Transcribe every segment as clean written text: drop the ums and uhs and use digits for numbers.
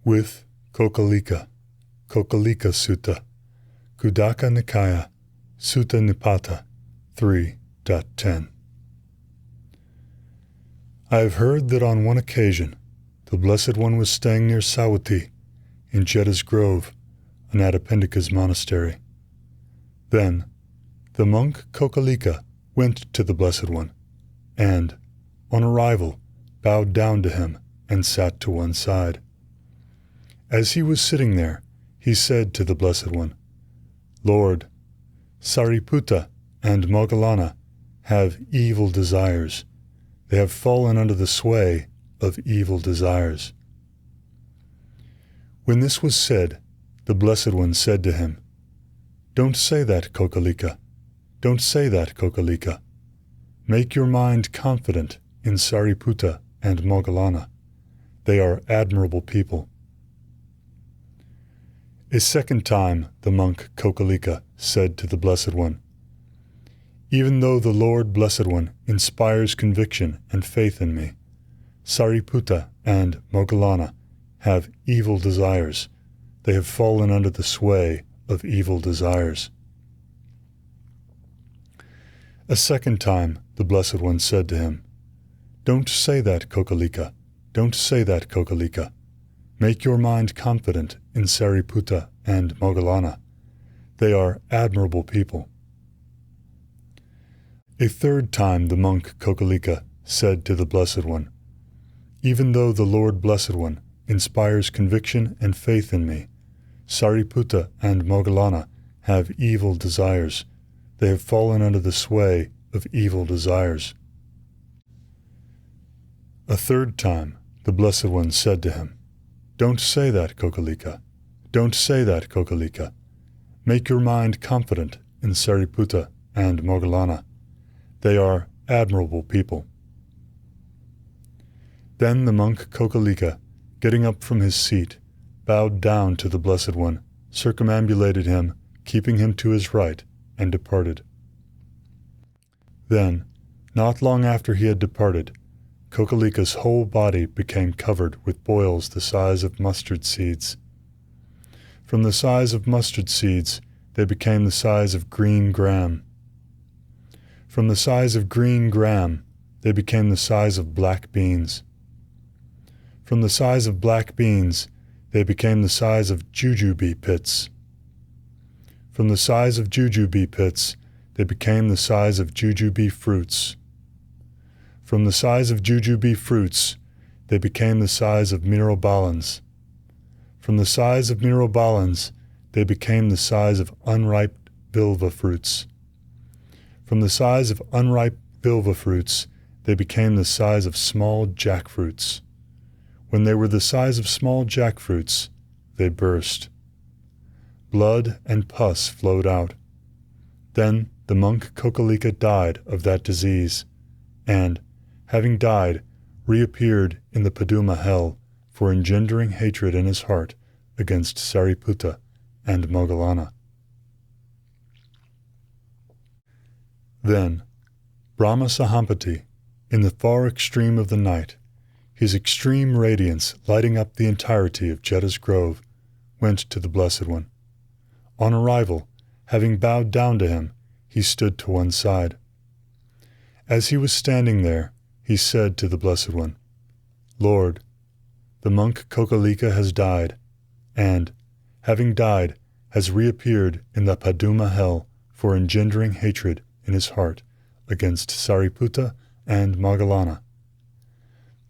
with Kokālika, Kokālika Sutta, Khuddaka Nikaya, Sutta Nipata 3.10. I have heard that on one occasion the Blessed One was staying near Savatthi in Jeta's Grove, Anathapindika's monastery. Then the monk Kokālika went to the Blessed One, and, on arrival, bowed down to him and sat to one side. As he was sitting there, he said to the Blessed One, "Lord, Sāriputta and Moggallāna have evil desires. They have fallen under the sway of evil desires." When this was said, the Blessed One said to him, "Don't say that, Kokālika. Don't say that, Kokālika. Make your mind confident in Sāriputta and Moggallāna. They are admirable people." A second time the monk Kokālika said to the Blessed One, "Even though the Lord Blessed One inspires conviction and faith in me, Sāriputta and Moggallāna have evil desires. They have fallen under the sway of evil desires." A second time the Blessed One said to him, "Don't say that, Kokālika. Don't say that, Kokālika. Make your mind confident in Sāriputta and Moggallāna. They are admirable people." A third time the monk Kokālika said to the Blessed One, "Even though the Lord Blessed One inspires conviction and faith in me, Sāriputta and Moggallāna have evil desires. They have fallen under the sway of evil desires." A third time the Blessed One said to him, "Don't say that, Kokālika. Don't say that, Kokālika. Make your mind confident in Sāriputta and Moggallāna. They are admirable people." Then the monk Kokālika, getting up from his seat, bowed down to the Blessed One, circumambulated him, keeping him to his right, and departed. Then, not long after he had departed, Kokālika's whole body became covered with boils the size of mustard seeds. From the size of mustard seeds, they became the size of green gram. From the size of green gram, they became the size of black beans. From the size of black beans, they became the size of jujube pits. From the size of jujube pits, they became the size of jujube fruits. From the size of jujube fruits, they became the size of myrobalans. From the size of myrobalans, they became the size of unripe bilva fruits. From the size of unripe bilva fruits, they became the size of small jackfruits. When they were the size of small jackfruits, they burst. Blood and pus flowed out. Then the monk Kokālika died of that disease, and, having died, reappeared in the Paduma hell for engendering hatred in his heart against Sāriputta and Moggallāna. Then Brahma Sahampati, in the far extreme of the night, his extreme radiance lighting up the entirety of Jeta's Grove, went to the Blessed One. On arrival, having bowed down to him, he stood to one side. As he was standing there, he said to the Blessed One, "Lord, the monk Kokālika has died, and, having died, has reappeared in the Paduma hell for engendering hatred in his heart against Sāriputta and Moggallāna."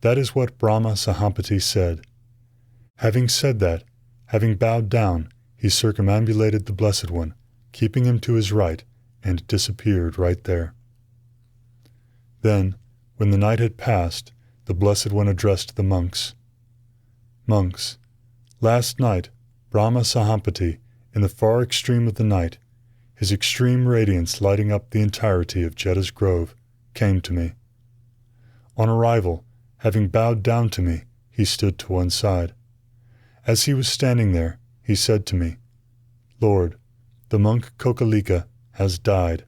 That is what Brahma Sahampati said. Having said that, having bowed down, he circumambulated the Blessed One, keeping him to his right, and disappeared right there. Then, when the night had passed, the Blessed One addressed the monks. "Monks, last night, Brahma Sahampati, in the far extreme of the night, his extreme radiance lighting up the entirety of Jeta's Grove, came to me. On arrival, having bowed down to me, he stood to one side. As he was standing there, he said to me, 'Lord, the monk Kokālika has died,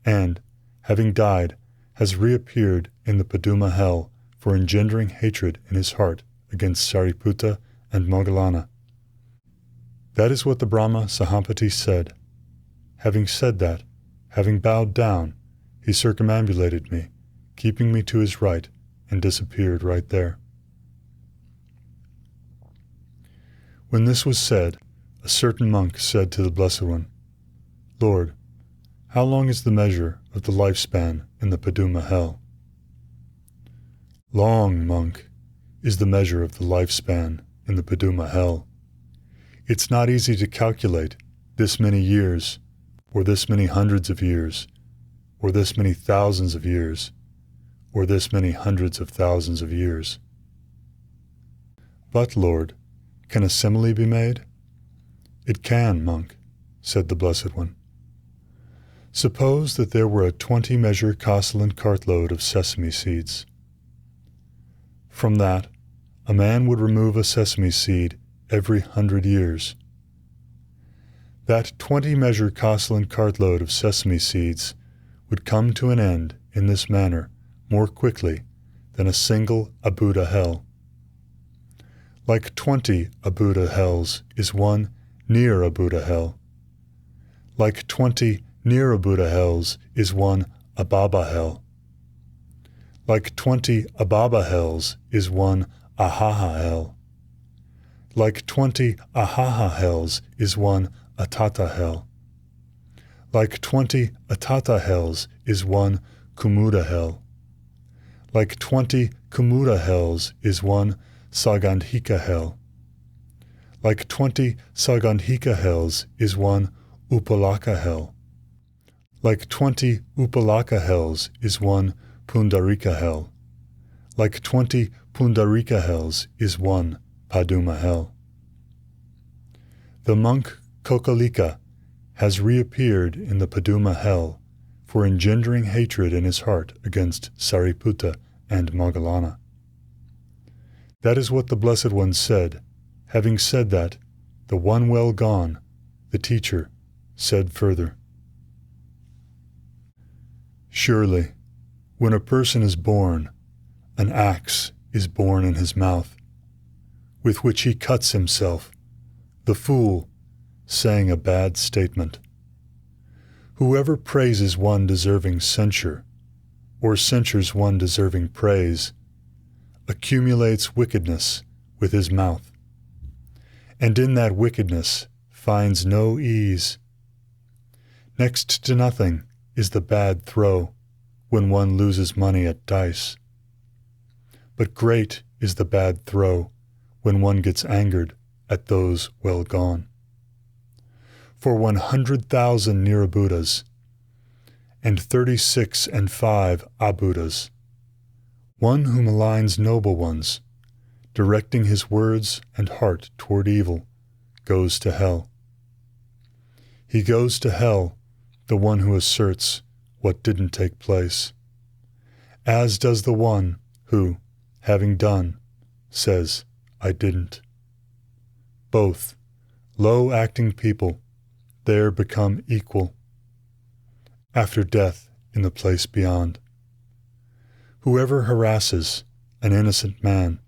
and, having died, has reappeared in the Paduma hell for engendering hatred in his heart against Sāriputta and Moggallāna. That is what the Brahma Sahampati said. Having said that, having bowed down, he circumambulated me, keeping me to his right, and disappeared right there. When this was said, a certain monk said to the Blessed One, Lord, how long is the measure of the lifespan in the Paduma hell? Long, monk, is the measure of the lifespan in the Paduma hell. It's not easy to calculate this many years, or this many hundreds of years, or this many thousands of years, or this many hundreds of thousands of years. But, Lord, can a simile be made? It can, monk, said the Blessed One. Suppose that there were a 20-measure Kāsalan cartload of sesame seeds. From that, a man would remove a sesame seed every 100 years. That 20-measure Kāsalan cartload of sesame seeds would come to an end in this manner more quickly than a single Abuddha hell. Like 20 Abuddha hells is one near Abuddha hell. Like 20 near Abuddha hells is one Ababa hell. Like 20 Ababa hells is one Ahaha hell. Like 20 Ahaha hells is one Atata hell. Like 20 Atata hells is one Kumuda hell. Like 20 Kumuda hells is one Sagandhika hell. Like 20 Sagandhika hells is one Upalaka hell. Like 20 Upalaka hells is one Pundarika hell. Like 20 Pundarika hells is one Paduma hell. The monk Kokālika has reappeared in the Paduma hell for engendering hatred in his heart against Sāriputta and Moggallāna. That is what the Blessed One said. Having said that, the one well gone, the teacher, said further, Surely, when a person is born, an axe is born in his mouth, with which he cuts himself, the fool, saying a bad statement. Whoever praises one deserving censure, or censures one deserving praise, accumulates wickedness with his mouth, and in that wickedness finds no ease. Next to nothing is the bad throw when one loses money at dice. But great is the bad throw when one gets angered at those well gone. For 100,000 Nirabuddhas, and 36 and 5 Abuddhas, one who maligns noble ones, directing his words and heart toward evil, goes to hell. He goes to hell, the one who asserts what didn't take place, as does the one who, having done, says, I didn't. Both, low-acting people, there become equal. After death in the place beyond. Whoever harasses an innocent man,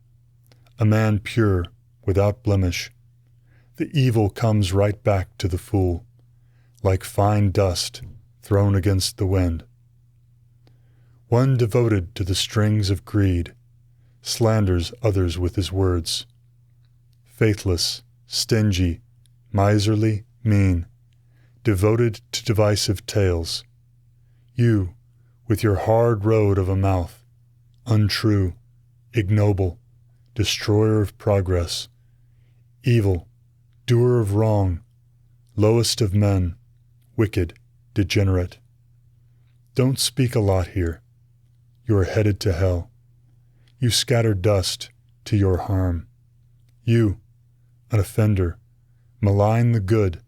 a man pure, without blemish, the evil comes right back to the fool, like fine dust thrown against the wind. One devoted to the strings of greed slanders others with his words. Faithless, stingy, miserly, mean, devoted to divisive tales. You, with your hard road of a mouth, untrue, ignoble, destroyer of progress, evil, doer of wrong, lowest of men, wicked, degenerate. Don't speak a lot here. You are headed to hell. You scatter dust to your harm. You, an offender, malign the good,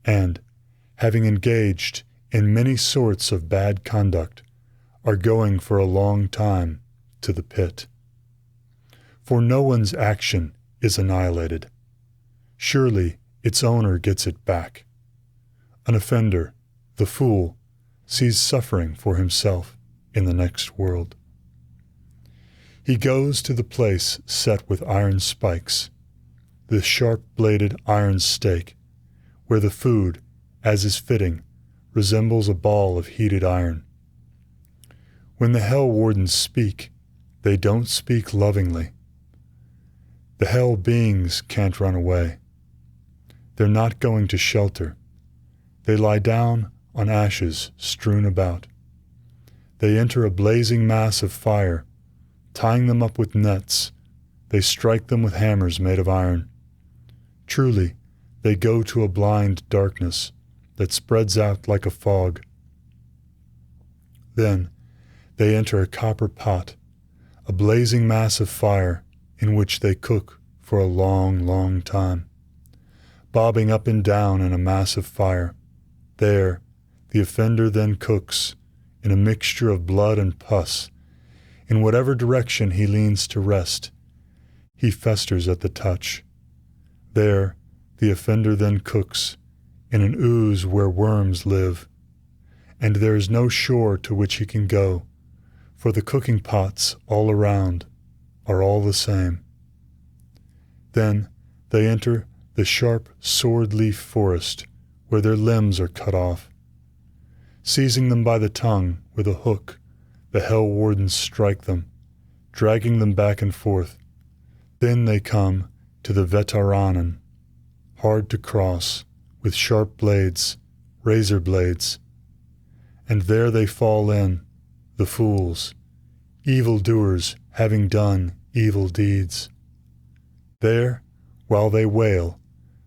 and, having engaged in many sorts of bad conduct, are going for a long time to the pit. For no one's action is annihilated. Surely its owner gets it back. An offender, the fool, sees suffering for himself in the next world. He goes to the place set with iron spikes, the sharp-bladed iron stake, where the food, as is fitting, resembles a ball of heated iron. When the hell wardens speak, they don't speak lovingly. The hell beings can't run away. They're not going to shelter. They lie down on ashes strewn about. They enter a blazing mass of fire. Tying them up with nets, they strike them with hammers made of iron. Truly, they go to a blind darkness that spreads out like a fog. Then they enter a copper pot, a blazing mass of fire in which they cook for a long, long time. Bobbing up and down in a mass of fire, there the offender then cooks in a mixture of blood and pus. In whatever direction he leans to rest, he festers at the touch. There the offender then cooks in an ooze where worms live, and there is no shore to which he can go, for the cooking pots all around are all the same. Then they enter the sharp sword-leaf forest, where their limbs are cut off. Seizing them by the tongue with a hook, the hell wardens strike them, dragging them back and forth. Then they come to the Vetaranan, hard to cross, with sharp blades, razor blades. And there they fall in, the fools, evil-doers having done evil deeds. There, while they wail,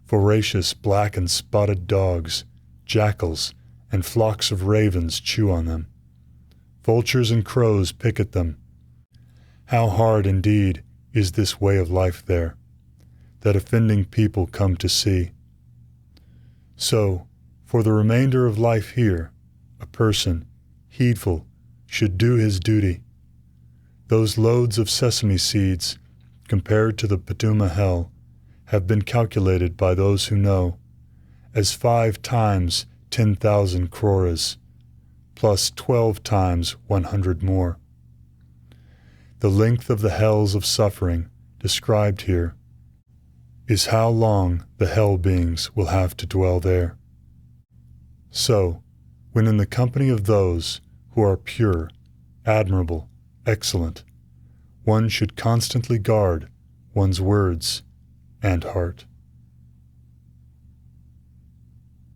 voracious black and spotted dogs, jackals, and flocks of ravens chew on them. Vultures and crows pick at them. How hard indeed is this way of life there, that offending people come to see. So, for the remainder of life here, a person, heedful, should do his duty. Those loads of sesame seeds, compared to the Paduma hell, have been calculated by those who know as 5 times 10,000 kroras, plus 12 times 100 more. The length of the hells of suffering described here is how long the hell beings will have to dwell there. So, when in the company of those who are pure, admirable, excellent, one should constantly guard one's words and heart.